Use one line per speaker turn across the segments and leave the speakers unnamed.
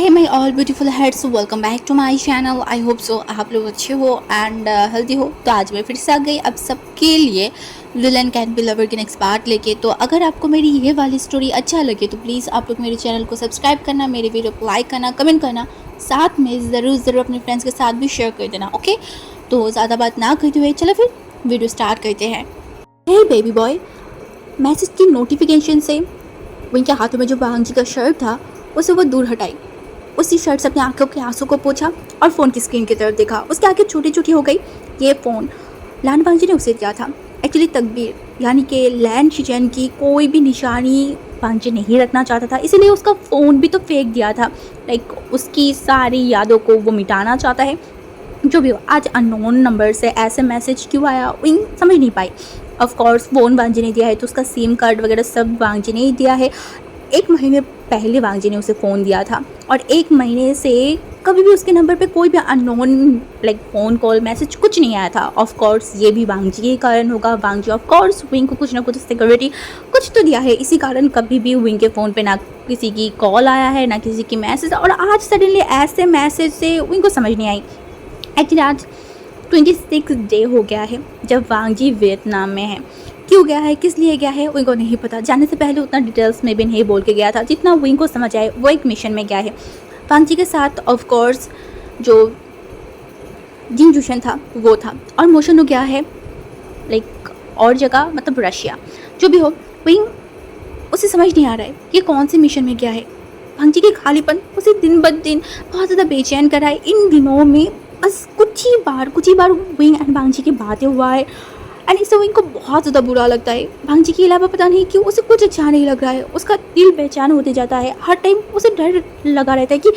Hey my all beautiful heads, welcome back to my channel. I hope so आप लोग अच्छे हो and healthy हो। तो आज मैं फिर से आ गई अब सबके लिए विलन कैन बी लवर की नेक्स्ट पार्ट लेके। तो अगर आपको मेरी ये वाली स्टोरी अच्छा लगे तो प्लीज़ आप लोग मेरे चैनल को सब्सक्राइब करना, मेरे वीडियो को लाइक करना, कमेंट करना, साथ में ज़रूर अपने फ्रेंड्स के साथ भी शेयर कर देना। ओके, तो ज़्यादा बात ना करते हुए चलो फिर वीडियो स्टार्ट करते हैं। हे बेबी बॉय, मैसेज की नोटिफिकेशन से उनके हाथों में जो भांजी का शर्ट था उसे वो दूर हटाई। उसी शर्ट से अपनी आंखों के आंसू को पोंछा और फ़ोन की स्क्रीन की तरफ देखा। उसकी आंखें छोटी छोटी हो गई। ये फ़ोन लान भांजी ने उसे दिया था। एक्चुअली तकदीर यानी कि लैन शिजन की कोई भी निशानी भांजी नहीं रखना चाहता था, इसीलिए उसका फ़ोन भी तो फेंक दिया था। लाइक उसकी सारी यादों को वो मिटाना चाहता है। जो भी हो, आज अननोन नंबर से ऐसे मैसेज क्यों आया विंग समझ नहीं पाई। ऑफ कोर्स फ़ोन वांजी ने दिया है तो उसका सिम कार्ड वगैरह सब वांजी ने ही दिया है। 1 महीने पहले वांजी ने उसे फ़ोन दिया था और 1 महीने से कभी भी उसके नंबर पे कोई भी unknown like phone call message कुछ नहीं आया था। ऑफ कोर्स ये भी वांजी के कारण होगा। वांजी ऑफ कोर्स विंग को कुछ ना कुछ सिक्योरिटी कुछ तो दिया है, इसी कारण कभी भी विंग के फ़ोन पे ना किसी की कॉल आया है ना किसी की मैसेज। और आज सडनली ऐसे मैसेज से विंग को समझ नहीं आई। एक्चुअली आज 26 डे हो गया है जब वांजी वियतनाम में है। क्यों गया है, किस लिए गया है, विंग को नहीं पता। जाने से पहले उतना डिटेल्स में भी नहीं बोल के गया था। जितना विंग को समझ आए वो एक मिशन में गया है वांजी के साथ। ऑफ कोर्स जो जिन जुशन था वो था और मोशन हो गया है लाइक और जगह, मतलब रशिया। जो भी हो, विंग उसे समझ नहीं आ रहा है कि कौन से मिशन में गया है। वांजी के खालीपन उसे दिन ब दिन बहुत ज़्यादा बेचैन कराए। इन दिनों में बस कुछ ही बार विंग एंड वांजी की बातें हुआ है एंड इससे विंग को बहुत ज़्यादा बुरा लगता है। वांजी के अलावा पता नहीं क्यों उसे कुछ अच्छा नहीं लग रहा है। उसका दिल बेचैन होते जाता है। हर टाइम उसे डर लगा रहता है कि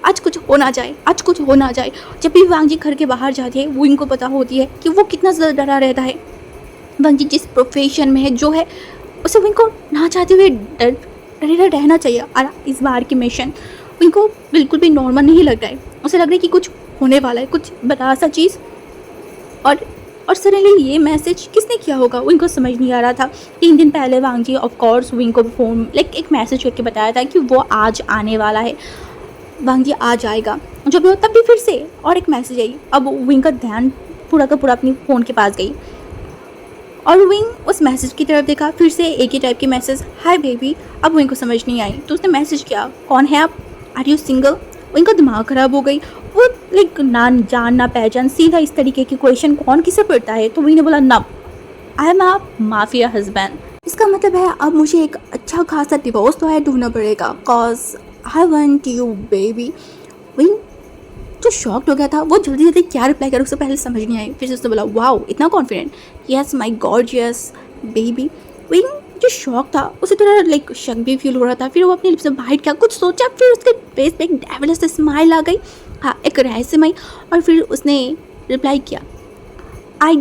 आज कुछ हो ना जाए, आज कुछ हो ना जाए। जब भी वांजी घर के बाहर जाती है विंग को पता होती है कि वो कितना ज़्यादा डरा रहता है। वांजी जिस प्रोफेशन में है जो है उसे विंग को ना चाहते हुए डरे रहना चाहिए। और इस बार की मिशन विंग को बिल्कुल भी नॉर्मल नहीं लग रहा है। उसे लग रहा है कि कुछ होने वाला है, कुछ बड़ा सा चीज़। और सडनली ये मैसेज किसने किया होगा विंग को समझ नहीं आ रहा था। 3 दिन पहले वांजी ऑफ कोर्स विंग को फ़ोन लाइक एक मैसेज करके बताया था कि वो आज आने वाला है, वांजी आज आएगा। जब भी हो तब भी फिर से और एक मैसेज आई। अब विंग का ध्यान पूरा का पूरा अपनी फ़ोन के पास गई और विंग उस मैसेज की तरफ देखा। फिर से एक ही टाइप की मैसेज, हाय बेबी। अब विंग को समझ नहीं आई तो उसने मैसेज किया, कौन है आप, आर यू सिंगल। विंग का दिमाग ख़राब हो गई। वो लाइक ना जान ना पहचान, सीधा इस तरीके की क्वेश्चन कौन किसे पढ़ता है। तो विंग ने बोला, ना, I am a mafia husband. इसका मतलब है अब मुझे एक अच्छा खासा डिवोर्स तो है ढूंढना पड़ेगा, cause I want you baby. Wing जो शॉक्ड हो गया था वो जल्दी जल्दी क्या रिप्लाई करे उससे पहले समझ नहीं आई। फिर से उसने बोला, वाओ इतना confident, yes my gorgeous baby. Wing जो शौक था उसे थोड़ा लाइक शक भी फील हो रहा था। फिर वो अपने लिप्स में बाइट किया, कुछ सोचा, फिर उसके फेस पे एक डेविलिश से स्माइल आ गई, हाँ एक रहस्यमयी। और फिर उसने रिप्लाई किया, I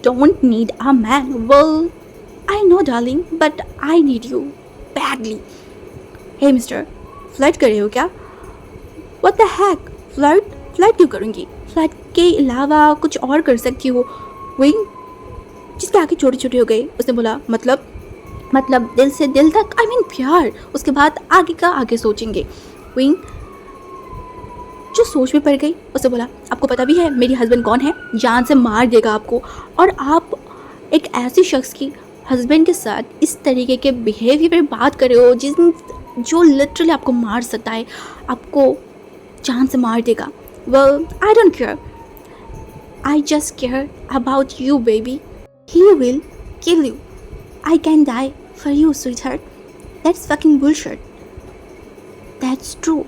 don't need a man, well I know darling but I need you badly. Hey mister, flirt कर रहे हो क्या? व्हाट द हैक, फ्लर्ट क्यों करूँगी? फ्लर्ट के अलावा कुछ और कर सकती हो। विंग जिसके आगे छोटे छोटे हो गए उसने बोला, मतलब दिल से दिल तक, आई मीन प्यार, उसके बाद आगे का आगे सोचेंगे। विंग जो सोच में पड़ गई उसे बोला, आपको पता भी है मेरी हस्बैंड कौन है, जान से मार देगा आपको। और आप एक ऐसे शख्स की हस्बैंड के साथ इस तरीके के बिहेवियर पे बात कर रहे हो जो लिटरली आपको मार सकता है, आपको जान से मार देगा। Well I don't care, I just care about you baby, he will kill you, I can die for you, sweetheart. That's fucking bullshit. That's true.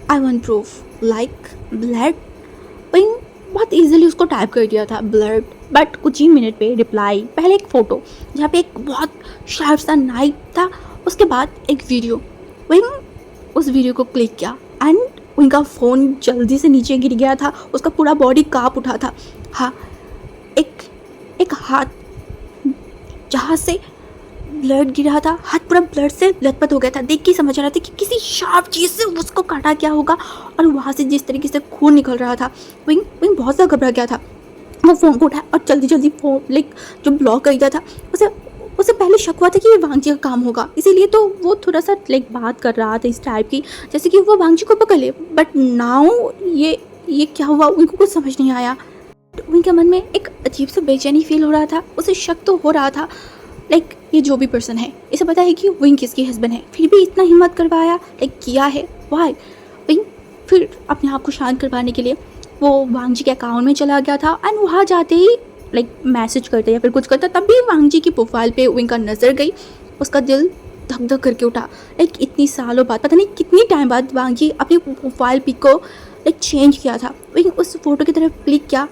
I want proof. Like blood. Wing बहुत easily उसको type कर दिया था blood, but कुछ ही minute पे reply. पहले एक photo जहाँ पे एक बहुत शार्प सा नाइफ था, उसके बाद एक वीडियो। विंग उस वीडियो को क्लिक किया एंड विंग का फ़ोन जल्दी से नीचे गिर गया था। उसका पूरा बॉडी काँप उठा था। हाँ, एक हाथ जहाँ से ब्लड गिरा था, हाथ पूरा ब्लड से लथपथ हो गया था। देख के समझ आ रहा था कि किसी शार्प चीज़ से उसको काटा क्या होगा। और वहाँ से जिस तरीके से खून निकल रहा था, विंग बहुत ज़्यादा घबरा गया था। वो फ़ोन को उठाया और जल्दी फ़ोन लाइक जो ब्लॉक कर दिया था उसे उसे पहले शक हुआ था कि ये वांगजी का काम होगा, इसीलिए तो वो थोड़ा सा लाइक बात कर रहा था इस टाइप की जैसे कि वो वांगजी को पकड़ ले। बट नाउ ये क्या हुआ, उनको कुछ समझ नहीं आया। उनके मन में एक अजीब सा बेचैनी फील हो रहा था, उसे शक तो हो रहा था लाइक ये जो भी पर्सन है इसे पता है कि विंग किसकी हस्बैंड है, फिर भी इतना हिम्मत करवाया लाइक किया है वाई। विंग फिर अपने आप को शांत करवाने के लिए वो वांगजी के अकाउंट में चला गया था एंड वहाँ जाते ही लाइक मैसेज करता या फिर कुछ करता, तभी वांगजी की प्रोफाइल पे विंग का नज़र गई। उसका दिल धक धक करके उठा लाइक इतनी सालों बाद, पता नहीं कितनी टाइम बाद वांगजी अपनी प्रोफाइल पिक को लाइक चेंज किया था। विंग उस फोटो की तरफ क्लिक किया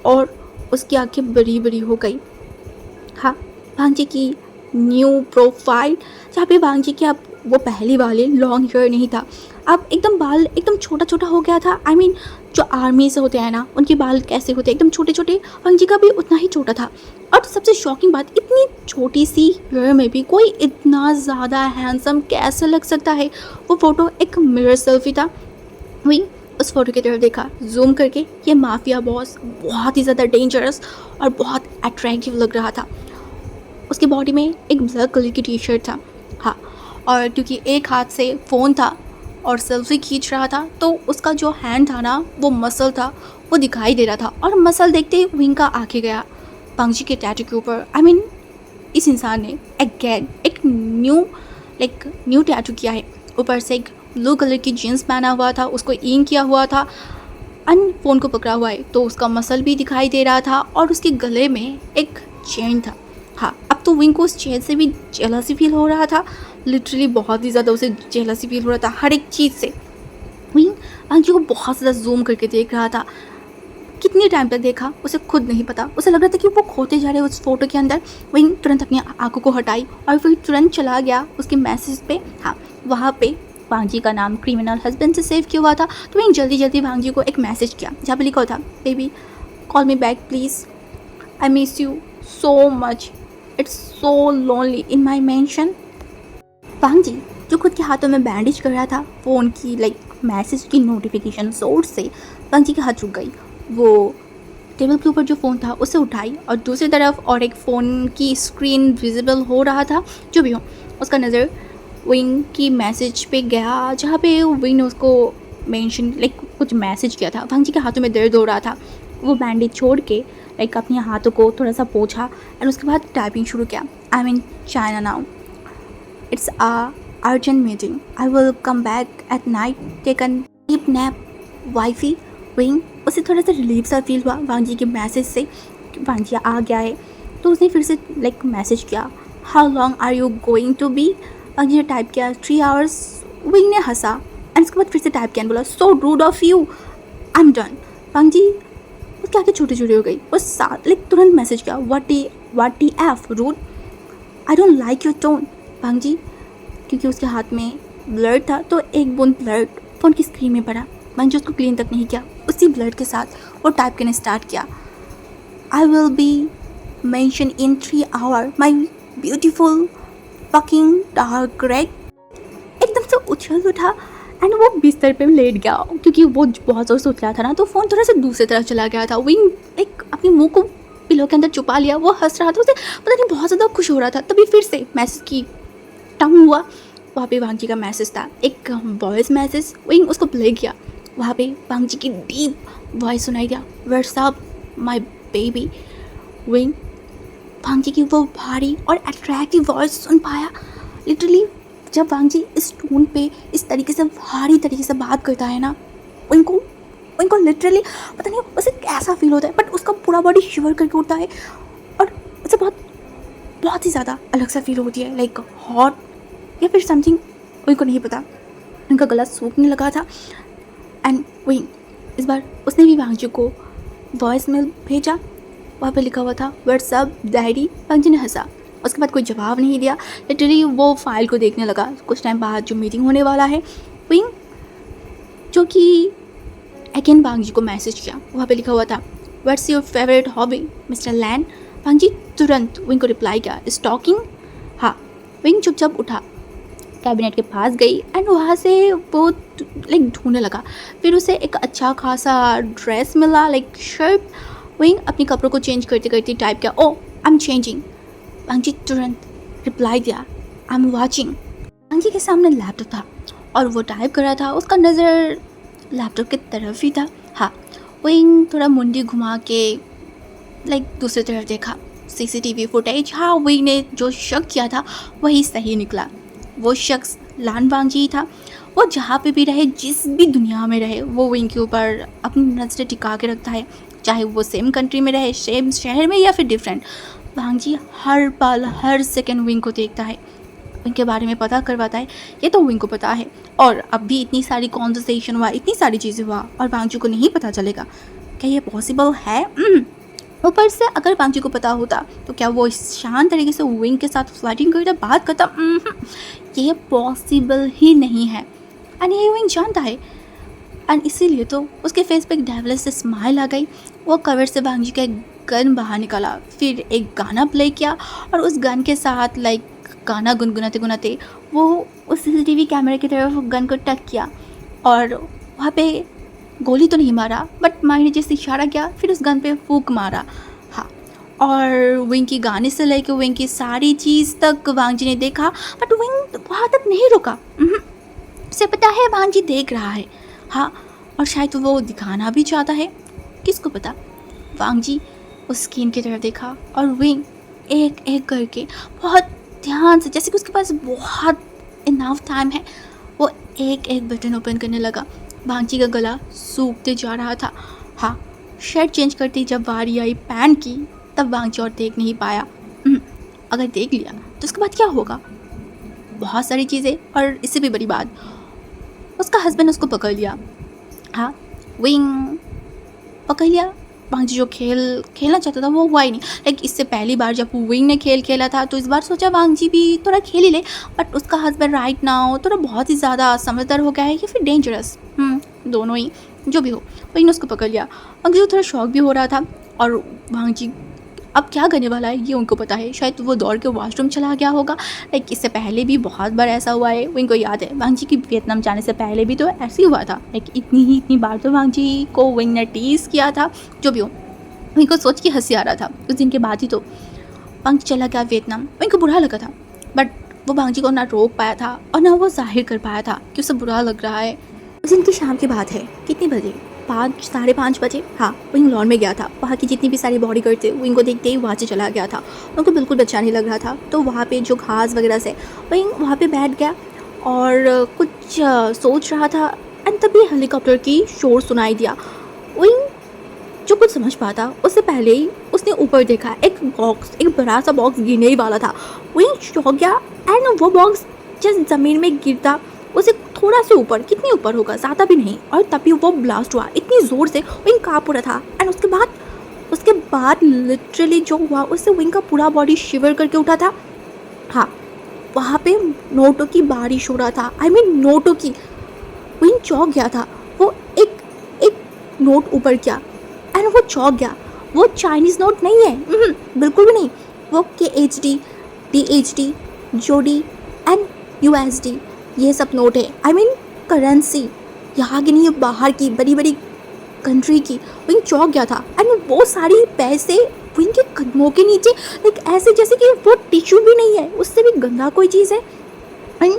और उसकी आंखें बड़ी बड़ी हो गई। हाँ, वांगजी की न्यू प्रोफाइल जहाँ पे वांगजी के अब वो पहली वाले लॉन्ग हेयर नहीं था, अब एकदम बाल एकदम छोटा छोटा हो गया था। आई मीन जो आर्मी से होते हैं ना उनके बाल कैसे होते हैं एकदम छोटे छोटे, वांगजी का भी उतना ही छोटा था। और सबसे शॉकिंग बात, इतनी छोटी सी हेयर में भी कोई इतना ज़्यादा हैंडसम कैसे लग सकता है। वो फ़ोटो एक मिरर सेल्फी था। वही उस फोटो की तरफ देखा जूम करके, ये माफिया बॉस बहुत ही ज़्यादा डेंजरस और बहुत अट्रैक्टिव लग रहा था। उसकी बॉडी में एक ब्लैक कलर की टी शर्ट था। हाँ, और क्योंकि एक हाथ से फ़ोन था और सेल्फी खींच रहा था तो उसका जो हैंड था ना वो मसल था, वो दिखाई दे रहा था। और मसल देखते ही विंग का आके गया वांगजी के टैटू के ऊपर। आई मीन इस इंसान ने अगेन एक न्यू टैटू किया है। ऊपर से एक ब्लू कलर की जीन्स पहना हुआ था, उसको इंक किया हुआ था, अन फ़ोन को पकड़ा हुआ है तो उसका मसल भी दिखाई दे रहा था और उसके गले में एक चेन था। हाँ, अब तो विंग को उस चेन से भी जेलसी फील हो रहा था, लिटरली बहुत ही ज़्यादा उसे जेलसी फील हो रहा था हर एक चीज़ से। विंग वांगजी को बहुत ज़्यादा जूम करके देख रहा था। कितनी टाइम तक देखा उसे खुद नहीं पता, उसे लग रहा था कि वो खोते जा रहे उस फोटो के अंदर। विंग तुरंत अपनी आंखों को हटाई और फिर तुरंत चला गया उसके मैसेज पे। हाँ, वहाँ पे वांगजी का नाम क्रिमिनल हस्बैंड से सेव किया हुआ था। तो विंग जल्दी जल्दी वांगजी को एक मैसेज किया जहाँ पे लिखा हुआ था, baby call me back please, I miss you so much, it's so lonely in my mansion. Wangji जो खुद के हाथों में बैंडेज कर रहा था, फ़ोन की मैसेज की नोटिफिकेशन सोर्स से वांगजी के हाथ रुक गई। वो टेबल के ऊपर जो फ़ोन था उसे उठाई और दूसरी तरफ और एक फ़ोन की स्क्रीन विजिबल हो रहा था। जो भी हो, उसका नज़र विंग की मैसेज पे गया जहाँ पे विंग ने उसको मेंशन कुछ मैसेज किया था। वांगजी के हाथों में दर्द हो रहा था। वो बैंडेज छोड़ के अपने हाथों को थोड़ा सा पोंछा एंड उसके बाद टाइपिंग शुरू किया। I mean China now, it's a urgent meeting, I will come back at night, take an deep nap wifey. Wing उसे थोड़ा सा रिलीफ सा फील हुआ वांगजी के मैसेज से, वांगजी आ गया है। तो उसने फिर से मैसेज किया, how long are you going to be. Wangji ने टाइप किया 3 hours। विंग ने हंसा एंड उसके बाद फिर से टाइप किया, बोला so rude of you, I am done. Wangji उसके आगे छोटी छोटी हो गई। वो साथ तुरंत मैसेज किया, what T F rude, I don't like your tone. Wangji क्योंकि उसके हाथ में ब्लड था तो एक बूंद ब्लड फ़ोन की स्क्रीन में पड़ा। वांगजी उसको क्लीन तक नहीं किया, उसी ब्लड के साथ वो टाइप करने स्टार्ट किया, I will be mention in 3 hours, my beautiful fucking dark red. एकदम से उछल उठा एंड वो बिस्तर पे लेट गया क्योंकि वो बहुत ज़ोर से उछला था ना, तो फ़ोन थोड़ा सा दूसरी तरफ चला गया था। विंग अपने मुंह को पिलो के अंदर छुपा लिया, वो हंस रहा था, उसे पता नहीं बहुत ज़्यादा खुश हो रहा था। तभी फिर से मैसेज की टंग हुआ, वहाँ पे वांगजी का मैसेज था, एक वॉइस मैसेज। विंग उसको प्ले किया, वहाँ पे वांगजी की डीप वॉइस सुनाई दिया, what's up my baby. Wing Wangji की वो भारी और अट्रैक्टिव वॉइस सुन पाया। लिटरली जब वांगजी इस टोन पे इस तरीके से भारी तरीके से बात करता है ना, उनको लिटरली पता नहीं उसे कैसा फील होता है, बट उसका पूरा बॉडी शिवर करके उठता है और उसे बहुत ही ज़्यादा अलग सा फील होती है, लाइक हॉट या फिर समथिंग, उनको नहीं पता। उनका गला सूखने लगा था एंड विंग इस बार उसने भी वांगजी को वॉइस मेल भेजा। वहाँ पे लिखा हुआ था, व्हाट्सअप डैडी। वांगजी ने हंसा, उसके बाद कोई जवाब नहीं दिया। लिटरली वो फाइल को देखने लगा। कुछ टाइम बाद जो मीटिंग होने वाला है, विंग जो कि अगेन वांगजी को मैसेज किया, वहाँ पे लिखा हुआ था, what's your favourite hobby mister Lan. Wangji तुरंत विंग को रिप्लाई किया, स्टॉकिंग। हाँ, विंग चुपचाप उठा, कैबिनेट के पास गई एंड वहाँ से वो ढूंढने लगा। फिर उसे एक अच्छा खासा ड्रेस मिला, शर्ट। विंग अपने कपड़ों को चेंज करते करते टाइप किया, ओ आई एम चेंजिंग। वांगजी तुरंत रिप्लाई दिया, आई एम वॉचिंग। वांग जी के सामने लैपटॉप था और वो टाइप कर रहा था, उसका नज़र लैपटॉप की तरफ ही था। हाँ, विंग थोड़ा मुंडी घुमा के दूसरी तरफ देखा। सीसीटीवी फुटेज, हाँ, विंग ने जो शक किया था वही सही निकला। वो शख्स लान वांगजी ही था। वो जहाँ पे भी रहे, जिस भी दुनिया में रहे, वो विंग के ऊपर अपनी नज़रें टिका के रखता है, चाहे वो सेम कंट्री में रहे, सेम शहर में या फिर डिफरेंट। वांगजी हर पल हर सेकंड विंग को देखता है, विंग के बारे में पता करवाता है। ये तो विंग को पता है, और अब भी इतनी सारी कॉन्वर्सेशन हुआ, इतनी सारी चीज़ें हुआ और वांगजी को नहीं पता चलेगा। क्या ये पॉसिबल है? ऊपर से अगर वांगजी को पता होता तो क्या वो शांत तरीके से विंग के साथ फ्लर्टिंग करता, बात करता? ये पॉसिबल ही नहीं है। एंड ये विंग जानता है, एंड इसीलिए तो उसके फेस पे एक डेविलिश से स्माइल आ गई। वो कवर से वांगजी का एक गन बाहर निकाला, फिर एक गाना प्ले किया और उस गन के साथ गाना गुनगुनाते गुनाते वो उस सीसीटीवी कैमरे की तरफ गन को टक किया और वहाँ पे गोली तो नहीं मारा, बट माइंड ने जैसे इशारा किया, फिर उस गन पे फूंक मारा। हाँ, और विंग की गाने से लेकर विंग की सारी चीज़ तक वांगजी ने देखा, बट विंग वहाँ तक नहीं रुका। उसे पता है वांगजी देख रहा है। हाँ, और शायद वो दिखाना भी चाहता है, किसको पता। वांगजी उस स्क्रीन की तरफ देखा और विंग एक एक करके बहुत ध्यान से, जैसे कि उसके पास बहुत इनफ टाइम है, वो एक एक बटन ओपन करने लगा। वांगजी का गला सूखते जा रहा था। हाँ, शर्ट चेंज करती जब बारी आई पैंट की, तब वांगजी और देख नहीं पाया। अगर देख लिया तो उसके बाद क्या होगा? बहुत सारी चीज़ें, और इससे भी बड़ी बात, उसका हस्बैंड उसको पकड़ लिया। हाँ, विंग पकड़ लिया। वांगजी जो खेलना चाहता था वो हुआ ही नहीं। इससे पहली बार जब विंग ने खेल खेला था तो इस बार सोचा वांगजी भी थोड़ा खेल ही ले, बट उसका हस्बैंड राइट नाउ थोड़ा बहुत ही ज़्यादा समझदार हो गया है या फिर डेंजरस, दोनों ही, जो भी हो। विंग ने उसको पकड़ लिया। वांगजी को थोड़ा शौक भी हो रहा था, और वांगजी अब क्या करने वाला है ये उनको पता है। शायद वो दौड़ के वॉशरूम चला गया होगा। इससे पहले भी बहुत बार ऐसा हुआ है, विंग को याद है। वांगजी की वियतनाम जाने से पहले भी तो ऐसे ही हुआ था। इतनी बार तो वांगजी को विंग ने टीज किया था, जो भी हो। विंग को सोच के हंसी आ रहा था। उस दिन के बाद ही तो वांगजी चला गया वियतनाम। विंग को बुरा लगा था, बट वो वांगजी को ना रोक पाया था और ना वो जाहिर कर पाया था कि उसे बुरा लग रहा है। उस दिन की शाम की बात है, कितने बजे, 5 साढ़े 5 बजे। हाँ, विंग लॉन में गया था। वहाँ की जितनी भी सारी बॉडी गार्ड थे, विंग को देखते ही वहाँ से चला गया था। उनको बिल्कुल अच्छा नहीं लग रहा था, तो वहाँ पे जो घास वगैरह से विंग वहाँ पे बैठ गया और कुछ सोच रहा था। एंड तभी हेलीकॉप्टर की शोर सुनाई दिया। विंग जो कुछ समझ पाता, उससे पहले ही उसने ऊपर देखा, एक बड़ा सा बॉक्स गिरने ही वाला था। विंग चौंक गया, एंड वो बॉक्स जस्ट ज़मीन में गिरता उसे थोड़ा से ऊपर, कितनी ऊपर होगा, ज़्यादा भी नहीं, और तभी वो ब्लास्ट हुआ इतनी ज़ोर से विंग काँप रहा था। एंड उसके बाद लिटरली जो हुआ उससे विंग का पूरा बॉडी शिवर करके उठा था। हाँ, वहाँ पे नोटों की बारिश हो रहा था, नोटों की। विंग चौंक गया था। वो एक नोट ऊपर किया एंड वो चौंक गया। वो चाइनीज़ नोट नहीं है, बिल्कुल भी नहीं। वो KHD, DHD, जोडी एंड USD, ये सब नोट है। करेंसी, यहाँ की नहीं, बाहर की बड़ी बड़ी कंट्री की। विंग चौंक गया था। एंड वो सारी पैसे विंग के कदमों के नीचे, ऐसे जैसे कि वो टिश्यू भी नहीं है, उससे भी गंदा कोई चीज़ है। विंग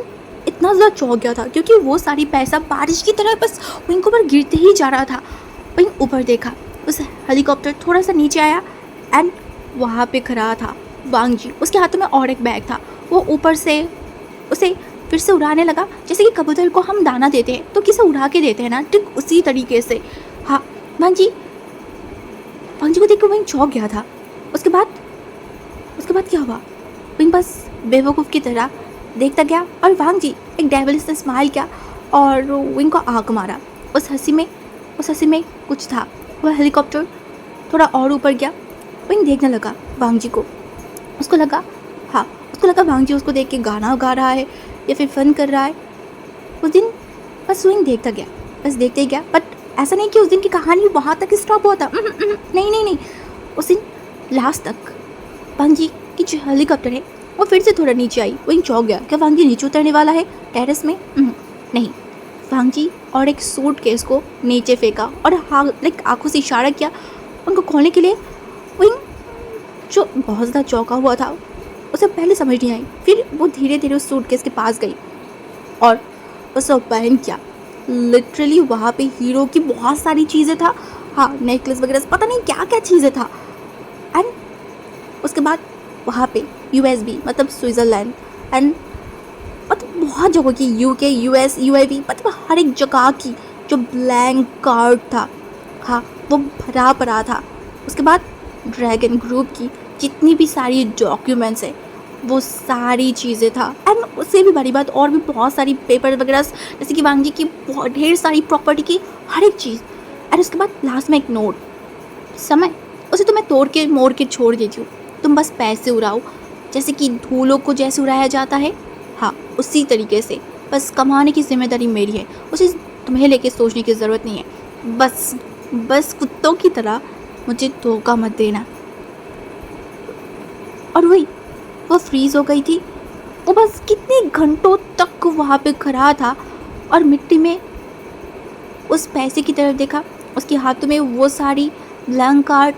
इतना ज़्यादा चौंक गया था क्योंकि वो सारी पैसा बारिश की तरह बस विंग के ऊपर गिरते ही जा रहा था। विंग ऊपर देखा, उस हेलीकॉप्टर थोड़ा सा नीचे आया एंड वहाँ पे खड़ा था वांगजी। उसके हाथों में और एक बैग था। वो ऊपर से उसे फिर से उड़ाने लगा, जैसे कि कबूतर को हम दाना देते हैं तो किसे उड़ा के देते हैं ना, ठीक उसी तरीके से। हाँ, वांगजी को देख कर विंग चौंक गया था। उसके बाद क्या हुआ? विंग बस बेवकूफ़ की तरह देखता गया और वांगजी एक डेविलिश से स्माइल किया और विंग को आँख मारा। उस हंसी में कुछ था। वह हेलीकॉप्टर थोड़ा और ऊपर गया। विंग देखने लगा वांगजी को। उसको लगा वांगजी उसको देख के गाना गा रहा है या फिर फन कर रहा है। उस दिन बस विंग देखते ही गया। बट ऐसा नहीं कि उस दिन की कहानी वहाँ तक स्टॉप हुआ था। नहीं, उस दिन लास्ट तक वांगजी की जो हेलीकॉप्टर है वो फिर से थोड़ा नीचे आई। विंग चौंक गया, क्या वांगजी नीचे उतरने वाला है टेरेस में? नहीं, वांगजी और एक सूटकेस को नीचे फेंका और आंखों से इशारा किया उनको खोलने के लिए। विंग जो बहुत ज़्यादा चौंका हुआ था उसे पहले समझ नहीं आई, फिर वो धीरे धीरे उस सूटकेस के पास गई और उसे ओपन किया। लिटरली वहाँ पे हीरो की बहुत सारी चीज़ें था, हाँ, नेकलेस वगैरह, पता नहीं क्या क्या चीज़ें था। एंड उसके बाद वहाँ पे यूएसबी मतलब स्विट्ज़रलैंड एंड मतलब बहुत जगह की, यूके, यूएस, यूएवी, मतलब हर एक जगह की जो ब्लैंक कार्ड था, हाँ, वो भरा पड़ा था। उसके बाद ड्रैगन ग्रुप की जितनी भी सारी डॉक्यूमेंट्स है वो सारी चीज़ें था। एंड उससे भी बड़ी बात और भी बहुत सारी पेपर वगैरह, जैसे कि वांगी की बहुत ढेर सारी प्रॉपर्टी की हर एक चीज़। एंड उसके बाद लास्ट में एक नोट, समय उसे तो मैं तोड़ के मोड़ के छोड़ देती हूँ, तुम बस पैसे उड़ाओ, जैसे कि धूलों को जैसे उड़ाया जाता है, हाँ, उसी तरीके से। बस कमाने की जिम्मेदारी मेरी है, उसे तुम्हें लेके सोचने की ज़रूरत नहीं है। बस बस कुत्तों की तरह मुझे धोखा मत देना। और वही वो फ्रीज़ हो गई थी। वो बस कितने घंटों तक वहाँ पे खड़ा था और मिट्टी में उस पैसे की तरफ देखा। उसके हाथों में वो सारी blank card,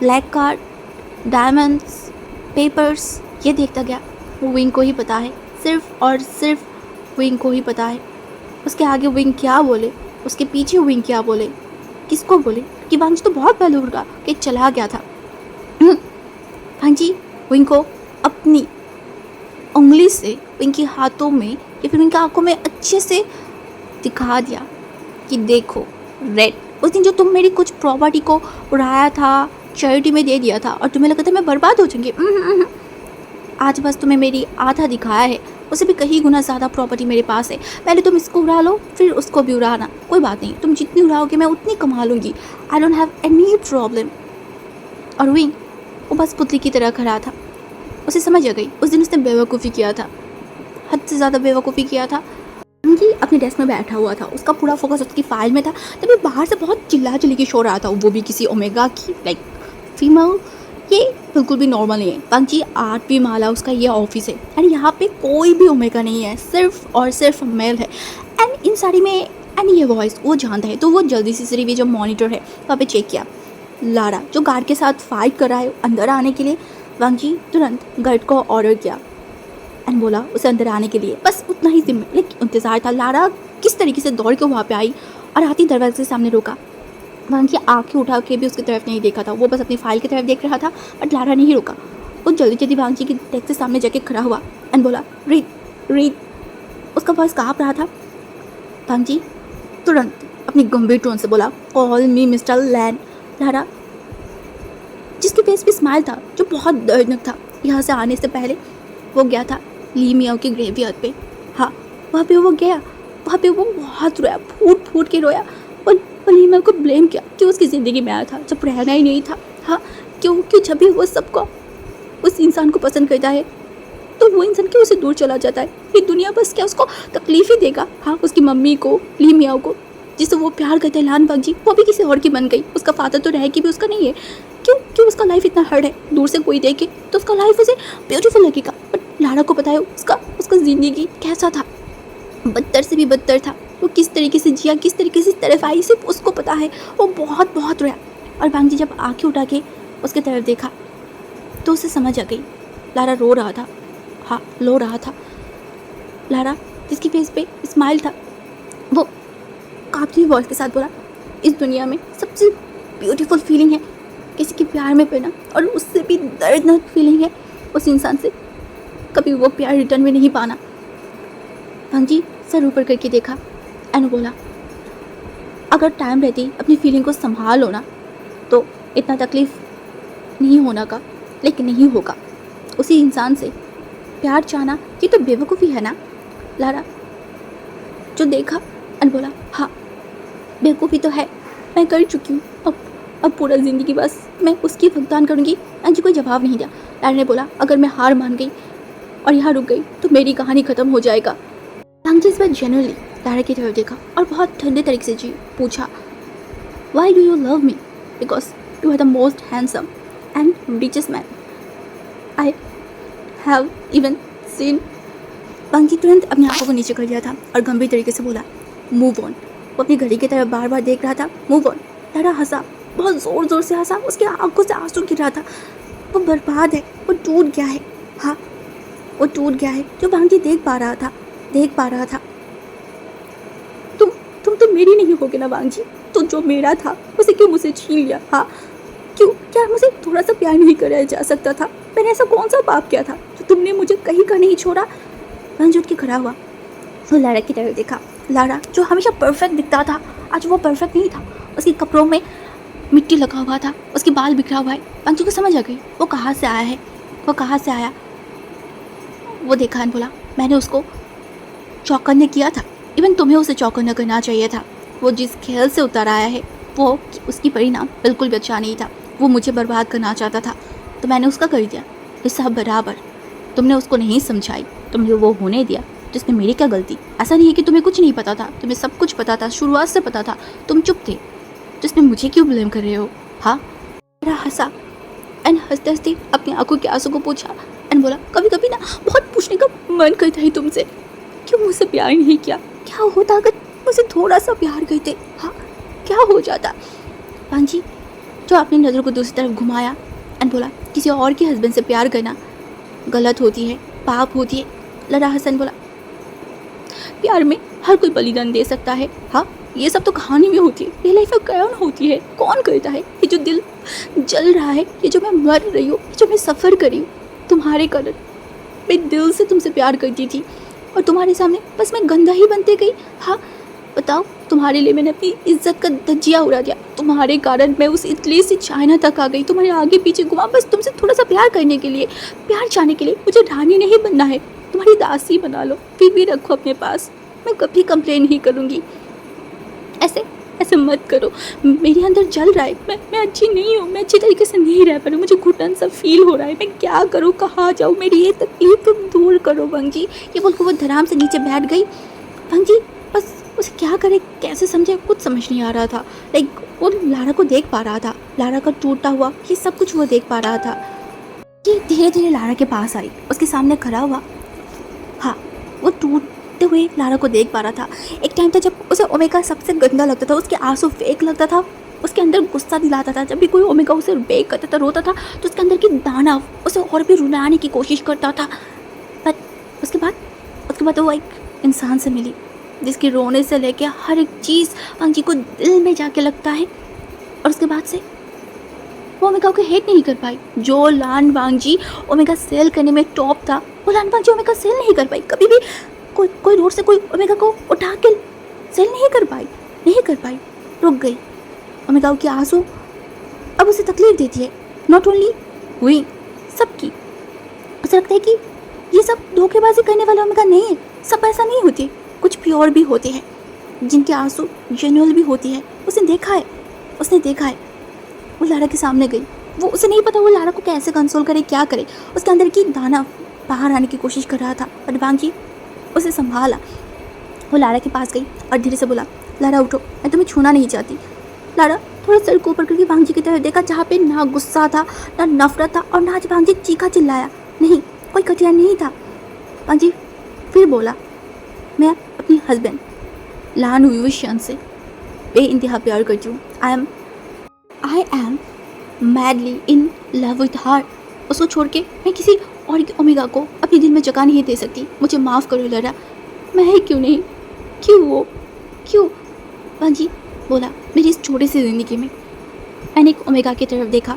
black card, diamonds, papers, ये देखता गया। वो विंग को ही पता है, सिर्फ और सिर्फ विंग को ही पता है। उसके आगे विंग क्या बोले, उसके पीछे विंग क्या बोले, किसको बोले, कि वांजी तो बहुत पहले उड़ के चला गया था। वांजी विंग को अपनी उंगली से विंग के हाथों में या फिर विंग की आंखों में अच्छे से दिखा दिया कि देखो रेड, उस दिन जो तुम मेरी कुछ प्रॉपर्टी को उड़ाया था, चैरिटी में दे दिया था और तुम्हें लगा था मैं बर्बाद हो जाऊंगी, आज बस तुम्हें मेरी आधा दिखाया है, उसे भी कहीं गुना ज़्यादा प्रॉपर्टी मेरे पास है। पहले तुम इसको उड़ा लो, फिर उसको भी उड़ाना, कोई बात नहीं, तुम जितनी उड़ाओगे मैं उतनी कमा लूँगी, I don't have any problem. और विंग वो बस पुतली की तरह खड़ा था। उसे समझ आ गई उस दिन उसने बेवकूफ़ी किया था, हद से ज़्यादा बेवकूफ़ी किया था। कि अपने डेस्क में बैठा हुआ था, उसका पूरा फोकस उसकी फाइल में था, तभी बाहर से बहुत चिल्ला चिल्ली की शोर रहा था, वो भी किसी ओमेगा की, लाइक फीमेल। ये बिल्कुल भी नॉर्मल नहीं है। बाकी 8वीं माला उसका ये ऑफिस है एंड यहाँ पे कोई भी ओमेगा नहीं है, सिर्फ और सिर्फ मेल है। एंड इन सारी में एंड ये वॉइस वो जानता है, तो वो जल्दी से सिर्फ जो मॉनिटर है वहाँ पे चेक किया। लारा जो गार्ड के साथ फाइट कर रहा है अंदर आने के लिए, वांगी तुरंत गार्ड को ऑर्डर किया एंड बोला उसे अंदर आने के लिए। बस उतना ही इंतज़ार था। लारा किस तरीके से दौड़ के वहाँ पे आई और आती दरवाजे के सामने रुका। वांगी आंखें उठा के भी उसकी तरफ नहीं देखा था, वो बस अपनी फाइल की तरफ देख रहा था, बट लारा नहीं रुका। वो जल्दी जल्दी वांगी की डेस्क के सामने जाके खड़ा हुआ एंड बोला रीड रीड। उसका वॉइस काँप रहा था। वांगी तुरंत अपनी गंभीर टोन से बोला कॉल मी मिस्टर लैन। लारा जिसके फेस पे स्माइल था जो बहुत दर्दनाक था, यहाँ से आने से पहले वो गया था ली मियाओ के ग्रेवयार्ड पे। हाँ, वहाँ पे वो गया, वहाँ पे वो बहुत रोया, फूट फूट के रोया और ली मियाओ को ब्लेम किया कि उसकी ज़िंदगी में आया था जब रहना ही नहीं था। हाँ, क्योंकि जब भी वो सबको उस इंसान को पसंद करता है तो वो इंसान क्यों उसे दूर चला जाता है। ये दुनिया बस क्या उसको तकलीफ ही देगा। हाँ, उसकी मम्मी को, ली मियाओ को, जिससे वो प्यार करते हैं, लान बागजी, वो भी किसी और की बन गई। उसका फादर तो रह के भी उसका नहीं है। क्यों उसका लाइफ इतना हार्ड है, दूर से कोई देखे तो उसका लाइफ उसे ब्यूटीफुल लगेगा, बट लारा को पता है उसका ज़िंदगी कैसा था, बदतर से भी बदतर था। वो किस तरीके से जिया, किस तरीके से तरफ आई, सिर्फ उसको पता है। वो बहुत बहुत रोया और बांगी जब आंखें उठा के उसके तरफ देखा तो उसे समझ आ गई लारा रो रहा था। हाँ, रो रहा था। लारा जिसकी फेस पे स्माइल था, वो कांपती हुई वॉइस के साथ बोला इस दुनिया में सबसे ब्यूटीफुल फीलिंग है किसी के प्यार में पड़ना, और उससे भी दर्दनाक फीलिंग है उस इंसान से कभी वो प्यार रिटर्न में नहीं पाना। भांजी सर ऊपर करके देखा एंड बोला अगर टाइम रहती अपनी फीलिंग को संभाल लो ना तो इतना तकलीफ़ नहीं होना का, लेकिन नहीं होगा। उसी इंसान से प्यार चाहना ये तो बेवकूफ़ी है ना। लारा जो देखा एंड बोला हाँ, बेवकूफ़ी तो है, मैं कर चुकी हूँ, अब पूरा ज़िंदगी बस मैं उसकी भुगतान करूँगी। अंजी कोई जवाब नहीं दिया। लारा ने बोला अगर मैं हार मान गई और यहाँ रुक गई तो मेरी कहानी ख़त्म हो जाएगा। अंजी इस बार जेन्युइनली लारा की तरफ देखा और बहुत ठंडे तरीके से जी पूछा why do you love me, because you are the most handsome and richest man I have even seen. अंजी तुरंत अपनी आंखों को नीचे कर लिया था और गंभीर तरीके से बोला मूव ऑन। वो अपनी घड़ी की तरफ बार बार देख रहा था। Move on. लारा हंसा, बहुत ज़ोर ज़ोर से हंसा, उसकी आंखों से आंसू गिर रहा था। वो बर्बाद है, वो टूट गया है, हाँ, वो टूट गया है जो भांजी देख पा रहा था। तुम तो मेरी नहीं होगे ना भांजी, तो जो मेरा था उसे क्यों मुझसे छीन लिया? हाँ, क्यों? क्या मुझे थोड़ा सा प्यार नहीं कराया जा सकता था? मैंने ऐसा कौन सा पाप किया था जो तुमने मुझे कहीं का नहीं छोड़ा? भांजी उठ के खड़ा हुआ, तो लारा की तरफ देखा। लारा जो हमेशा परफेक्ट दिखता था, आज वो परफेक्ट नहीं था। उसके कपड़ों में मिट्टी लगा हुआ था, उसके बाल बिखरा हुआ है। पंचू को समझ आ गई वो कहाँ से आया। वो देखा और बोला, मैंने उसको चौकन्ने किया था। इवन तुम्हें उसे चौकन्ना करना चाहिए था। वो जिस खेल से उतर आया है वो उसकी परिणाम बिल्कुल भी अच्छा नहीं था। वो मुझे बर्बाद करना चाहता था तो मैंने उसका कर दिया। तो सब बराबर। तुमने उसको नहीं समझाई, तुमने वो होने दिया। तो इसमें मेरी क्या गलती? ऐसा नहीं है कि तुम्हें कुछ नहीं पता था, तुम्हें सब कुछ पता था, शुरुआत से पता था, तुम चुप थे। तो इसमें मुझे क्यों ब्लेम कर रहे हो? हाँ, मेरा हंसा एंड हंसते हंसते अपनी आंखों के आंसू को पूछा एंड बोला, कभी कभी ना बहुत पूछने का मन करता है तुमसे, क्यों मुझसे प्यार नहीं किया? क्या होता अगर मुझे थोड़ा सा प्यार करते? हाँ, क्या हो जाता? पांजी जो अपनी नज़र को दूसरी तरफ घुमाया एंड बोला, किसी और के हस्बैंड से प्यार करना गलत होती है, पाप होती है। लड़ा हसन बोला, प्यार में हर कोई बलिदान दे सकता है। हाँ, ये सब तो कहानी में होती है, रियल लाइफ में कौन होती है? कौन करता है? ये जो दिल जल रहा है, ये जो मैं मर रही हूँ, ये जो मैं सफ़र कर रही हूँ तुम्हारे कारण। मैं दिल से तुमसे प्यार करती थी और तुम्हारे सामने बस मैं गंदा ही बनते गई। हाँ, बताओ, तुम्हारे लिए मैंने अपनी इज्जत का धज्जिया उड़ा दिया। तुम्हारे कारण मैं उस इटली से चाइना तक आ गई, तुम्हारे आगे पीछे घुमा, बस तुमसे थोड़ा सा प्यार करने के लिए, प्यार चाहने के लिए। मुझे रानी नहीं बनना है, तुम्हारी दासी बना लो, फिर भी रखो अपने पास। मैं कभी कंप्लेन नहीं करूँगी। ऐसे मत करो, मेरे अंदर जल रहा है। मैं अच्छी नहीं हूँ, मैं अच्छी तरीके से नहीं रह पा रही, मुझे घुटन सा फील हो रहा है। मैं क्या करूँ, कहाँ जाऊँ? मेरी ये तकलीफ तुम दूर करो बंजी। ये बोल के वो धराम से नीचे बैठ गई। बंजी बस उसे क्या करे, कैसे समझे, कुछ समझ नहीं आ रहा था। लाइक वो लारा को देख पा रहा था, लारा का टूटा हुआ ये सब कुछ वो देख पा रहा था। कि धीरे धीरे लारा के पास आई, उसके सामने खड़ा हुआ। हाँ, वो टूटते हुए लारा को देख पा रहा था। एक टाइम था जब उसे ओमेगा सबसे गंदा लगता था, उसके आंसू फेक लगता था, उसके अंदर गुस्सा दिलाता था। जब भी कोई ओमेगा उसे बेक करता था, रोता था, तो उसके अंदर की दाना उसे और भी रुलाने की कोशिश करता था। बट उसके बाद वो एक इंसान से मिली जिसके रोने से लेके हर एक चीज़ वांगजी को दिल में जाके लगता है। और उसके बाद से वो ओमेगा को हेट नहीं कर पाई। जो लान वांगजी ओमेगा सेल करने में टॉप था, वो लान वांगजी ओमेगा सेल नहीं कर पाई। कभी भी कोई रोड से कोई ओमेगा को उठा के सेल नहीं कर पाई। रुक गई। ओमेगा के आंसू अब उसे तकलीफ देती है। नॉट ओनली हुई, सबकी। उसे लगता है कि ये सब धोखेबाजी करने वाला ओमेगा नहीं है, सब ऐसा नहीं होते, कुछ प्योर भी होते हैं जिनके आंसू जेन्युइन भी होती है। उसने देखा है। वो लारा के सामने गई। वो उसे नहीं पता वो लारा को कैसे कंसोल करे, क्या करे। उसके अंदर की दाना बाहर आने की कोशिश कर रहा था, बट वांगी उसे संभाला। वो लारा के पास गई और धीरे से बोला, लारा उठो, मैं तुम्हें छूना नहीं चाहती। लारा थोड़ा सर को ऊपर करके वांगी की तरफ देखा, जहाँ पे ना गुस्सा था, ना नफरत था, और ना आज वांगी चीखा चिल्लाया। नहीं, कोई कटिया नहीं था। वांगी फिर बोला, मैं अपनी हस्बैंड लान हुईशन से बे इंतहा प्यार करती हूँ। I am madly in love with her. उसको छोड़ के मैं किसी और के ओमेगा को अपने दिल में जगह नहीं दे सकती। मुझे माफ़ करो लारा, मैं क्यों नहीं, क्यों? वांगी बोला, मेरी इस छोटी सी ज़िंदगी में मैंने एक ओमेगा की तरफ देखा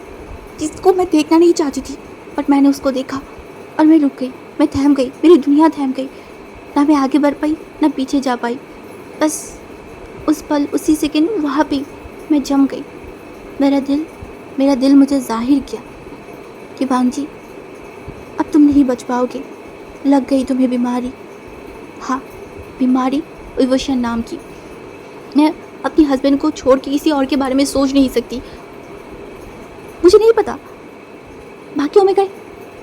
जिसको मैं देखना नहीं चाहती थी, बट मैंने उसको देखा और मैं रुक गई, मैं थम गई, मेरी दुनिया थम गई। ना मैं आगे बढ़ पाई, ना पीछे जा पाई। बस उस पल, उसी सेकंड वहाँ पे मैं जम गई। मेरा दिल मुझे जाहिर किया कि वांगी अब तुम नहीं बच पाओगे, लग गई तुम्हें बीमारी। हाँ, बीमारी विवशन नाम की। मैं अपने हस्बैंड को छोड़ के किसी और के बारे में सोच नहीं सकती। मुझे नहीं पता बाकी ओमेगा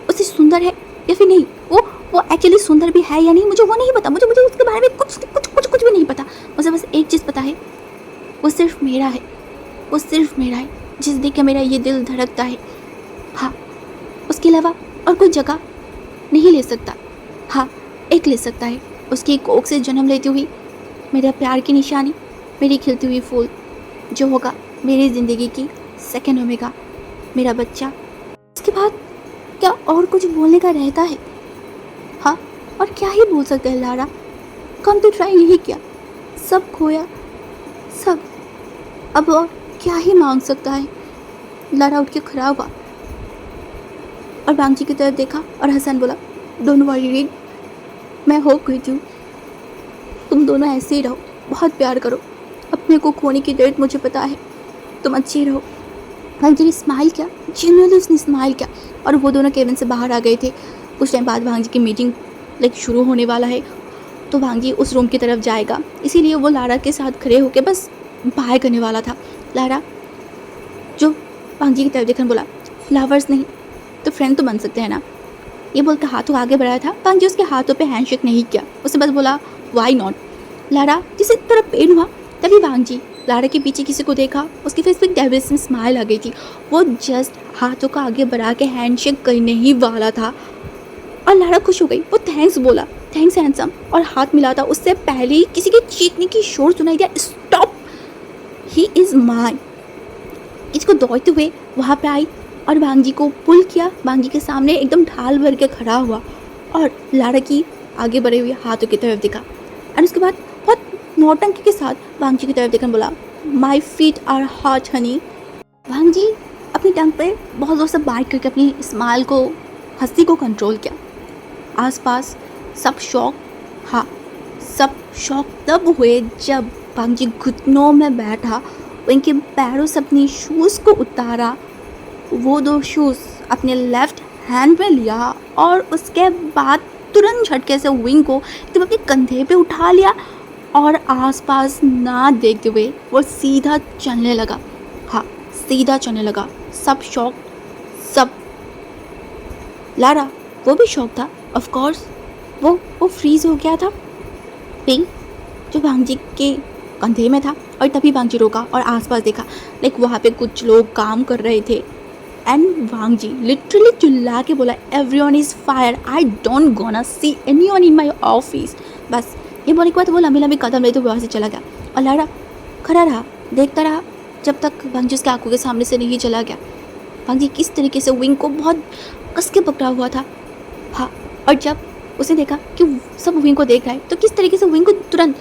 उससे सुंदर है या फिर नहीं, वो एक्चुअली सुंदर भी है या नहीं, मुझे वो नहीं पता। मुझे उसके बारे में कुछ भी नहीं पता। मुझे बस एक चीज़ पता है, वो सिर्फ मेरा है, जिस देख के मेरा ये दिल धड़कता है। हाँ, उसके अलावा और कोई जगह नहीं ले सकता। हाँ, एक ले सकता है, उसकी कोख से जन्म लेती हुई मेरा प्यार की निशानी, मेरी खिलती हुई फूल, जो होगा मेरी ज़िंदगी की सेकंड ओमेगा, मेरा बच्चा। उसके बाद क्या और कुछ बोलने का रहता है। हाँ, और क्या ही बोल सकते हैं लारा, कम तो ट्राई नहीं किया, सब खोया, सब, अब और क्या ही मांग सकता है। लारा उठ के खड़ा हुआ और बांगजी की तरफ देखा और हसन बोला, डोंट वरी रिंग, मैं हो गई हूँ, तुम दोनों ऐसे ही रहो, बहुत प्यार करो, अपने को खोने की दर्द मुझे पता है, तुम अच्छी रहो। भांजी ने स्माइल किया, जेन्युइनली उसने स्माइल किया और वो दोनों केबिन से बाहर आ गए थे। कुछ टाइम बाद भांजी की मीटिंग शुरू होने वाला है, तो भांजी उस रूम की तरफ जाएगा, इसीलिए वो लारा के साथ खड़े होकर बस बाय करने वाला था। लारा जो भांजी की तरफ देखकर बोला, लवर्स नहीं तो फ्रेंड तो बन सकते हैं ना। ये बोलकर हाथों आगे बढ़ाया था, भांजी उसके हाथों पे हैंडशेक नहीं किया, उसने बस बोला वाई नॉट। लारा जिसे तरह पेन हुआ, तभी भांजी लारा के पीछे किसी को देखा, उसके फेस पे डेविस में स्माइल आ गई थी। वो जस्ट हाथों को आगे बढ़ा के हैंडशेक करने ही वाला था और लारा खुश हो गई। वो थैंक्स बोला, थैंक्स हैंडसम, और हाथ मिला था। उससे पहले ही किसी के चीखने की शोर सुनाई दिया, स्टॉप, ही इज़ माइन। इसको दौड़ते हुए वहाँ पे आई और भांजी को पुल किया, भांजी के सामने एकदम ढाल भर के खड़ा हुआ और लारा की आगे बढ़े हुए हाथों की तरफ देखा और उसके बाद बहुत नौटंकी के साथ भांजी की तरफ देखकर बोला, my feet are hot honey. भांजी अपनी टंग पे बहुत ज़ोर से बाइट करके अपनी स्माइल को, हंसी को कंट्रोल किया। आसपास सब शौक, हाँ सब शौक तब हुए जब भांजी घुटनों में बैठा, उनके पैरों से अपनी शूज़ को उतारा, वो 2 शूज़ अपने लेफ्ट हैंड में लिया और उसके बाद तुरंत झटके से विंग को एकदम अपने कंधे पे उठा लिया और आसपास ना देखते हुए वो सीधा चलने लगा। हाँ, सीधा चलने लगा। सब शौक, सब। लारा वो भी शौक था, ऑफ कोर्स। वो फ्रीज हो गया था। विंग जो भांजी के कंधे में था और तभी भांजी रोका और आसपास देखा, वहाँ पे कुछ लोग काम कर रहे थे एंड भांजी लिटरली चिल्ला के बोला, everyone is fire, I don't gonna see anyone in my office. बस ये बोलने के बाद वो लंबी लंबी कदम लेते हुए वहाँ से चला गया और लारा खड़ा रहा, देखता रहा जब तक भांजी उसके आंखों के सामने से नहीं चला गया। भांजी किस तरीके से विंग को बहुत कस के पकड़ा हुआ था। हाँ, और जब उसने देखा कि सब विंग को देख रहा है तो किस तरीके से विंग को तुरंत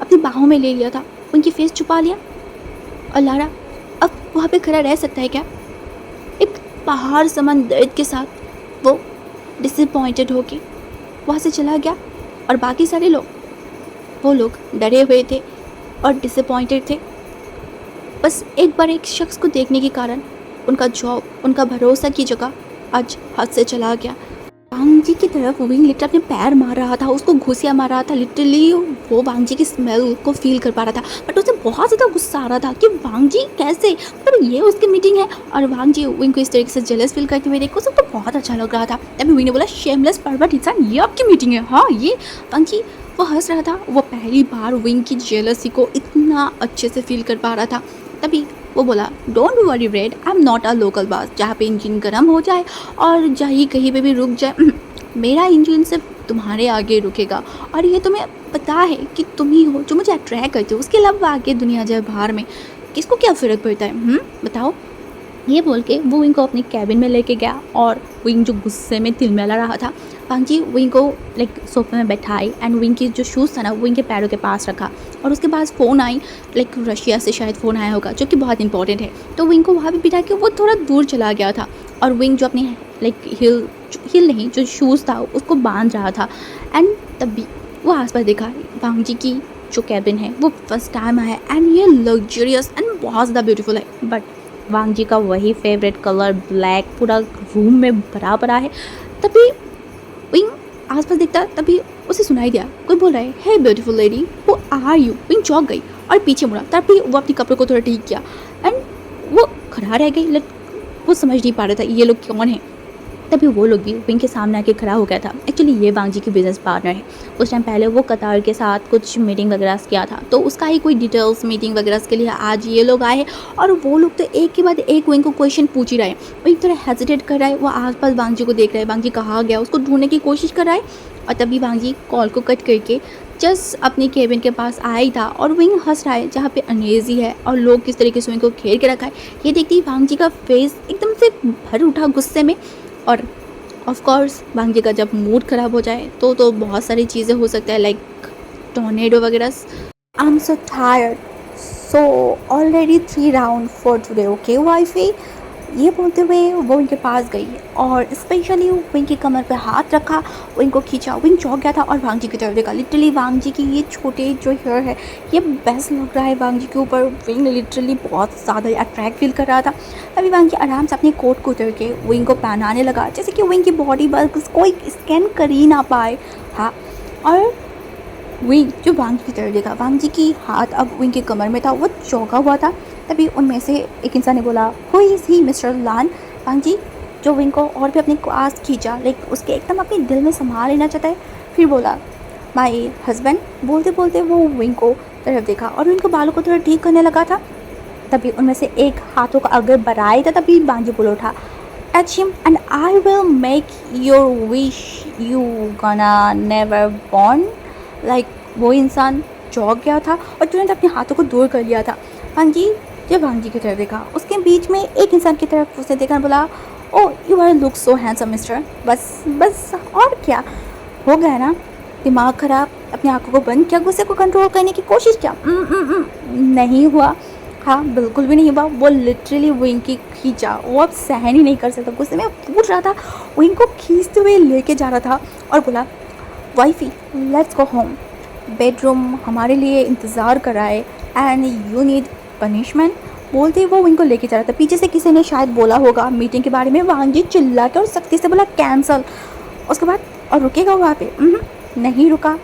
अपनी बाहों में ले लिया था, उनकी फेस छुपा लिया। और लारा अब वहाँ पे खड़ा रह सकता है क्या? एक पहाड़ समान दर्द के साथ वो डिसअपॉइंटेड होके वहाँ से चला गया और बाकी सारे लोग, वो लोग डरे हुए थे और डिसअपॉइंटेड थे। बस एक बार एक शख्स को देखने के कारण उनका जॉब, उनका भरोसा की जगह आज हाथ से चला गया। भांजी की तरफ विंग लिटरली अपने पैर मार रहा था, उसको घुसिया मार रहा था। लिटरली वो भांजी की स्मेल को फील कर पा रहा था, बट उसे बहुत ज़्यादा गुस्सा आ रहा था कि भांजी कैसे, मतलब ये उसकी मीटिंग है और भांजी विंग को इस तरीके से जेलस फील करते हुए देखो, सब तो बहुत अच्छा लग रहा था। तभी विंग ने बोला, शेमलेस परवर्ट इंसान, ये आपकी मीटिंग है? हाँ ये। भांजी वो हंस रहा था, वो पहली बार विंग की जेलसी को इतना अच्छे से फील कर पा रहा था। तभी वो बोला, don't worry red, I am not a local bus, जहाँ पे इंजन गर्म हो जाए और जहाँ कहीं पे भी रुक जाए, मेरा इंजन सिर्फ तुम्हारे आगे रुकेगा और ये तुम्हें पता है कि तुम ही हो जो मुझे अट्रैक्ट करते हो, उसके अलावा आगे दुनिया जाए बाहर में किसको क्या फ़र्क पड़ता है, बताओ। ये बोल के वो विंग को अपनी कैबिन में लेके गया और विंग जो गुस्से में तिलमिला रहा था, भांजी विंग को सोफे में बैठाई एंड विंग की जो शूज़ था ना विंग के पैरों के पास रखा और उसके पास फ़ोन आई, रशिया से शायद फ़ोन आया होगा जो कि बहुत इंपॉर्टेंट है। तो विंग को वहाँ पे बिठा के वो थोड़ा दूर चला गया था और विंग जो अपनी हिल नहीं जो शूज़ था उसको बांध रहा था। एंड तभी वो आसपास देखा, भांजी की जो कैबिन है वो फर्स्ट टाइम आया एंड ये लग्जरियस एंड बहुत ज़्यादा ब्यूटीफुल है, बट वांगजी का वही फेवरेट कलर ब्लैक पूरा रूम में भरा पड़ा है। तभी विंग आसपास देखता, तभी उसे सुनाई दिया कोई बोल रहा है, hey beautiful lady, who are you. Wing चौंक गई और पीछे मुड़ा, तभी वो अपने कपड़ों को थोड़ा ठीक किया एंड वो खड़ा रह गई। वो समझ नहीं पा रहा था ये लोग कौन है। तभी वो लोग भी विंग के सामने आके खड़ा हो गया था। एक्चुअली ये वांगजी की बिजनेस पार्टनर है। उस टाइम पहले वो कतार के साथ कुछ मीटिंग वगैरह किया था, तो उसका ही कोई डिटेल्स मीटिंग वगैरह के लिए आज ये लोग आए और वो लोग तो एक के बाद एक विंग को क्वेश्चन पूछ ही रहे हैं। वो एक तरह हेजिटेट कर रहा है, वो आसपास वांगजी को देख रहा है, वांगजी कहाँ गया उसको ढूंढने की कोशिश कर रहा है। और तभी वांगजी कॉल को कट करके जस्ट अपनी केबिन के पास आया ही था और विंग हंस रहा है जहाँ पे अंग्रेजी है और लोग किस तरीके से विंग को घेर के रखा है। ये देखती वांगजी का फेस एकदम से भर उठा गुस्से में और ऑफ कोर्स भांजी का जब मूड ख़राब हो जाए तो बहुत सारी चीज़ें हो सकता है, लाइक टॉर्नेडो वगैरह। I am so tired, so already 3 round for today, okay wifey. ये बोलते हुए वो उनके पास गई और स्पेशली विंग की कमर पे हाथ रखा, विंग को खींचा। विंग चौंक गया था और वांग जी की तरफ देखा। लिटरली वांग जी की ये छोटे जो हेयर है ये बेस्ट लग रहा है वांग जी के ऊपर। विंग लिटरली बहुत ज़्यादा अट्रैक्ट फील कर रहा था। अभी वांग जी आराम से अपने कोट को उतर के विंग को पहनाने लगा, जैसे कि विंग की बॉडी बस कोई स्कैन कर ही ना पाए। हाँ, और विंग जो वांग जी की तरफ देखा, वांग जी की हाथ अब विंग की कमर में था, वो चौंका हुआ था। तभी उनमें से एक इंसान ने बोला, हु इज़ ही मिस्टर लान। वांग जी जो विंग को और भी अपने पास खींचा, लाइक उसके एकदम अपने दिल में संभाल लेना चाहता है, फिर बोला माई हस्बैंड। बोलते बोलते वो विंग को तरफ देखा और उनके बालों को थोड़ा ठीक करने लगा था। तभी उनमें से एक हाथों का अगर बढ़ाई था, तभी वांग जी बोल उठा, touch him and I will make your wish you गना नेवर बॉर्न। लाइक वो इंसान चौंक गया था और तुरंत अपने हाथों को दूर कर लिया था। वांग जी जब वांग जी की तरफ देखा, उसके बीच में एक इंसान की तरफ उसने देखा, बोला, oh you are look so handsome mister. बस बस और क्या, हो गया ना दिमाग ख़राब। अपनी आंखों को बंद किया, गुस्से को कंट्रोल करने की कोशिश किया, नहीं हुआ। हाँ, बिल्कुल भी नहीं हुआ। वो लिटरली विंग की खींचा, वो अब सहन ही नहीं कर सकता, गुस्से में पूछ रहा था, विंग को खींचते हुए लेके जा रहा था और बोला, wifey let's go home, bedroom हमारे लिए इंतज़ार कर रहा है एंड यू नीड पनिशमेंट। बोलते ही वो विंग को लेके जा रहा था। पीछे से किसी ने शायद बोला होगा मीटिंग के बारे में। वांग जी चिल्ला के और सख्ती से बोला, कैंसल। उसके बाद और रुकेगा वहाँ पे? नहीं रुका।